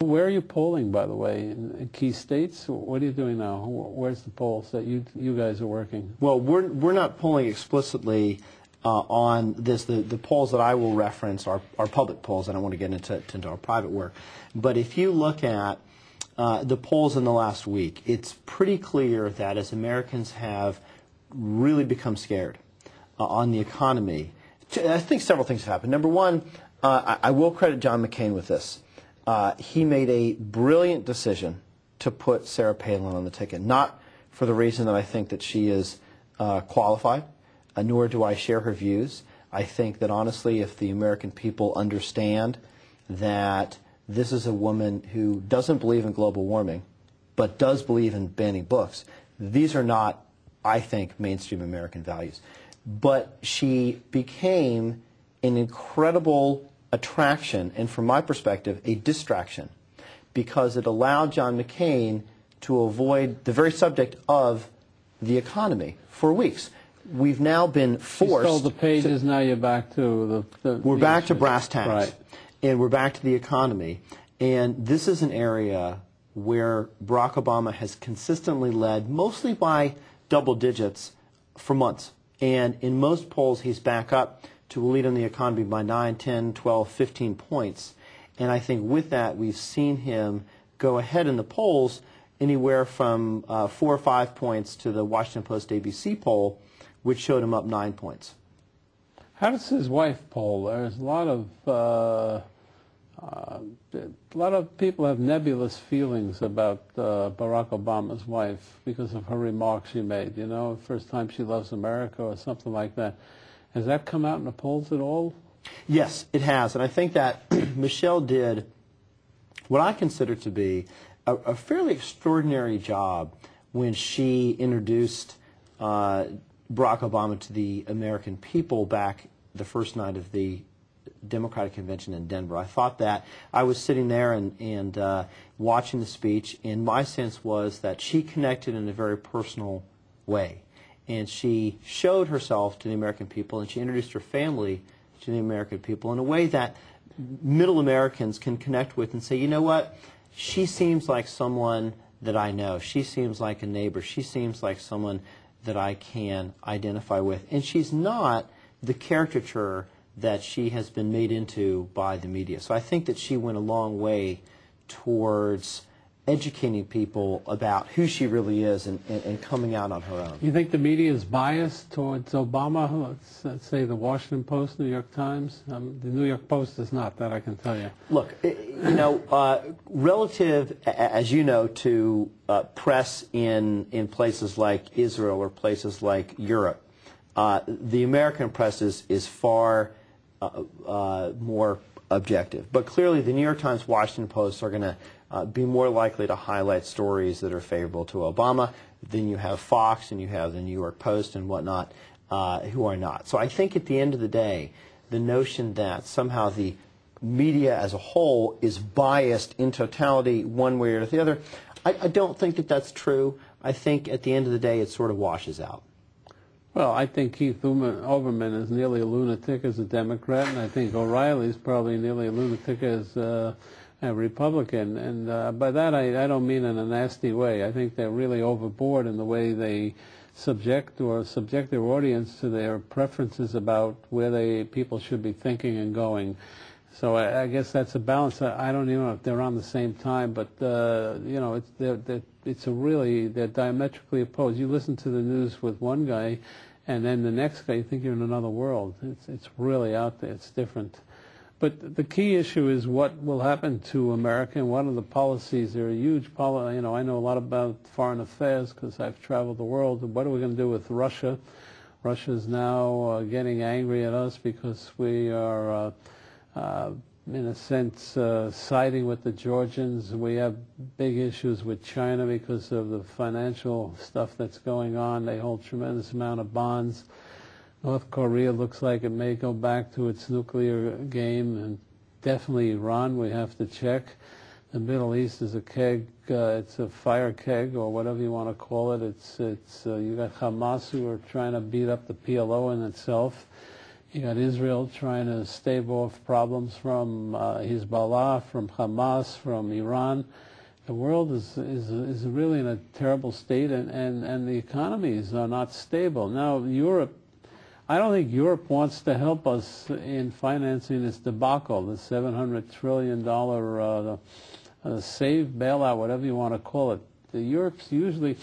Where are you polling, by the way, in key states? What are you doing now? Where's the polls that you guys are working? Well, we're not polling explicitly on this. The polls that I will reference are public polls. I don't want to get into our private work. But if you look at the polls in the last week, it's pretty clear that as Americans have really become scared on the economy, I think several things have happened. Number one, I will credit John McCain with this. He made a brilliant decision to put Sarah Palin on the ticket, not for the reason that I think that she is qualified, nor do I share her views. I think that honestly, if the American people understand that this is a woman who doesn't believe in global warming, but does believe in banning books, these are not, I think, mainstream American values. But she became an incredible attraction, and from my perspective, a distraction, because it allowed John McCain to avoid the very subject of the economy for weeks. We've now been forced. You stole the pages. Now you're back to we're back to brass tacks, right? And we're back to the economy. And this is an area where Barack Obama has consistently led, mostly by double digits, for months. And in most polls, he's back up to a lead on the economy by 9, 10, 12, 15 points. And I think with that, we've seen him go ahead in the polls anywhere from 4 or 5 points to the Washington Post ABC poll, which showed him up 9 points. How does his wife poll? There's a lot of people have nebulous feelings about Barack Obama's wife because of her remarks she made. You know, first time she loves America or something like that. Has that come out in the polls at all? Yes, it has. And I think that Michelle did what I consider to be a fairly extraordinary job when she introduced Barack Obama to the American people back the first night of the Democratic Convention in Denver. I thought that I was sitting there and watching the speech, and my sense was that she connected in a very personal way. And she showed herself to the American people, and she introduced her family to the American people in a way that middle Americans can connect with and say, you know what, she seems like someone that I know. She seems like a neighbor. She seems like someone that I can identify with. And she's not the caricature that she has been made into by the media. So I think that she went a long way towards educating people about who she really is and coming out on her own. You think the media is biased towards Obama? Let's say the Washington Post, New York Times. The New York Post is not, that I can tell you. Look, you know, relative, as you know, to press in places like Israel or places like Europe, the American press is far more objective. But clearly the New York Times, Washington Post are going to be more likely to highlight stories that are favorable to Obama. Then you have Fox and you have the New York Post and whatnot who are not. So I think at the end of the day, the notion that somehow the media as a whole is biased in totality one way or the other, I don't think that that's true. I think at the end of the day it sort of washes out. Well, I think Keith Olbermann is nearly a lunatic as a Democrat, and I think O'Reilly is probably nearly a lunatic as a Republican. And by that, I don't mean in a nasty way. I think they're really overboard in the way they subject their audience to their preferences about where people should be thinking and going. So I guess that's a balance. I don't even know if they're on the same time, but you know, they're diametrically opposed. You listen to the news with one guy, and then the next guy, you think you're in another world. It's really out there. It's different. But the key issue is what will happen to America and what are the policies. There are huge you know, I know a lot about foreign affairs because I've traveled the world. What are we going to do with Russia? Russia's now getting angry at us because we are, in a sense, siding with the Georgians. We have big issues with China because of the financial stuff that's going on. They hold a tremendous amount of bonds. North Korea looks like it may go back to its nuclear game, and definitely Iran we have to check. The Middle East is a keg, it's a fire keg or whatever you want to call it. You got Hamas who are trying to beat up the PLO in itself. You got Israel trying to stave off problems from Hezbollah, from Hamas, from Iran. The world is really in a terrible state, and the economies are not stable. Now, Europe, I don't think Europe wants to help us in financing this debacle, the $700 trillion save, bailout, whatever you want to call it. The Europe's usually,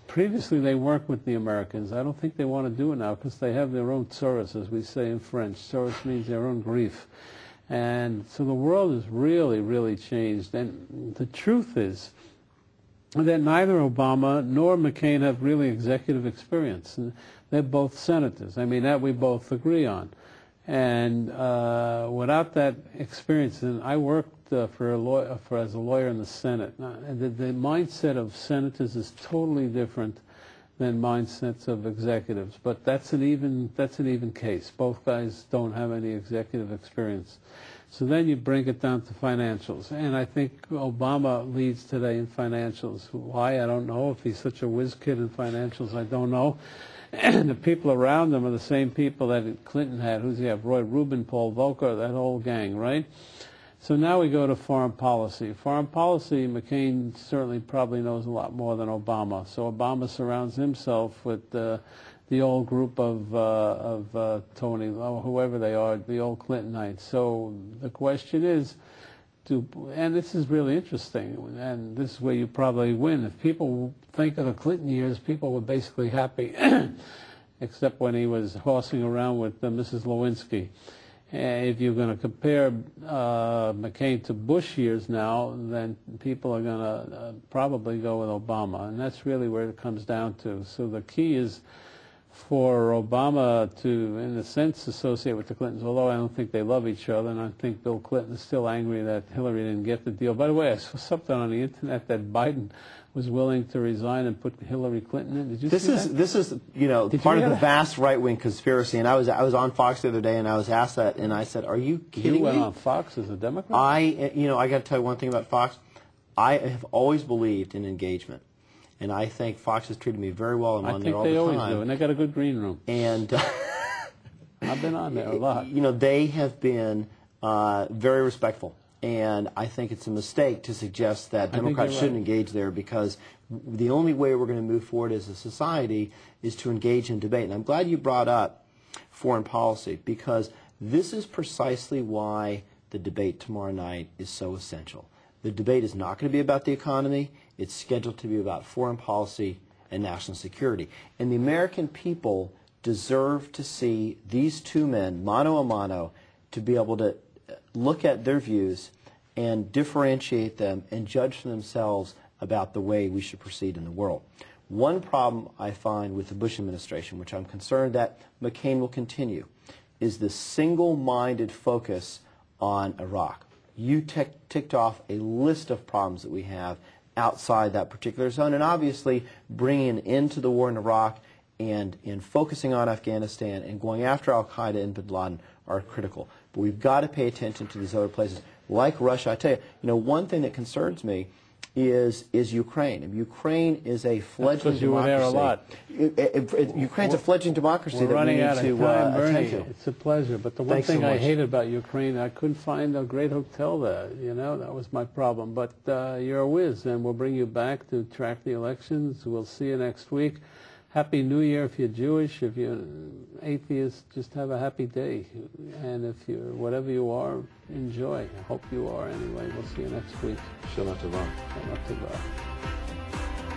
previously they worked with the Americans. I don't think they want to do it now because they have their own tsoros, as we say in French. Tsoros means their own grief. And so the world has really, really changed. And the truth is that neither Obama nor McCain have really executive experience. And they're both senators. I mean, that we both agree on. And without that experience, and I worked as a lawyer in the Senate. The mindset of senators is totally different than mindsets of executives. But that's an even case. Both guys don't have any executive experience. So then you bring it down to financials. And I think Obama leads today in financials. Why? I don't know. If he's such a whiz kid in financials, I don't know. And the people around him are the same people that Clinton had. Who's he have? Roy Rubin, Paul Volcker, that whole gang, right? So now we go to foreign policy. Foreign policy, McCain certainly probably knows a lot more than Obama. So Obama surrounds himself with the old group of Tony, whoever they are, the old Clintonites. So the question is, and this is really interesting, and this is where you probably win. If people think of the Clinton years, people were basically happy, except when he was horsing around with Mrs. Lewinsky. If you're going to compare McCain to Bush years now, then people are going to probably go with Obama, and that's really where it comes down to. So the key is for Obama to, in a sense, associate with the Clintons, although I don't think they love each other, and I think Bill Clinton is still angry that Hillary didn't get the deal. By the way, I saw something on the internet that Biden was willing to resign and put Hillary Clinton in. Did you see that? This is part of the vast right-wing conspiracy. And I was on Fox the other day, and I was asked that, and I said, "Are you kidding me?" You went on Fox as a Democrat? I got to tell you one thing about Fox. I have always believed in engagement, and I think Fox has treated me very well. I'm on there all the time. I think they always do, and they got a good green room. And I've been on there a lot. They have been very respectful. And I think it's a mistake to suggest that Democrats shouldn't engage there, because the only way we're going to move forward as a society is to engage in debate. And I'm glad you brought up foreign policy, because this is precisely why the debate tomorrow night is so essential. The debate is not going to be about the economy. It's scheduled to be about foreign policy and national security. And the American people deserve to see these two men, mano a mano, to be able to look at their views and differentiate them and judge for themselves about the way we should proceed in the world. One problem I find with the Bush administration, which I'm concerned that McCain will continue, is the single-minded focus on Iraq. You ticked off a list of problems that we have outside that particular zone, and obviously bringing into the war in Iraq and in focusing on Afghanistan and going after al-Qaeda and bin Laden are critical. But we've got to pay attention to these other places, like Russia. I tell you, one thing that concerns me is Ukraine. And Ukraine is a fledgling democracy. You were there a lot. Ukraine's a fledgling democracy that we need to attend to. It's a pleasure. But the one thing I hated about Ukraine, I couldn't find a great hotel there. That was my problem. But you're a whiz, and we'll bring you back to track the elections. We'll see you next week. Happy New Year if you're Jewish. If you're an atheist, just have a happy day. And if you're whatever you are, enjoy. I hope you are anyway. We'll see you next week. Shabbat Tov. Shabbat Tov.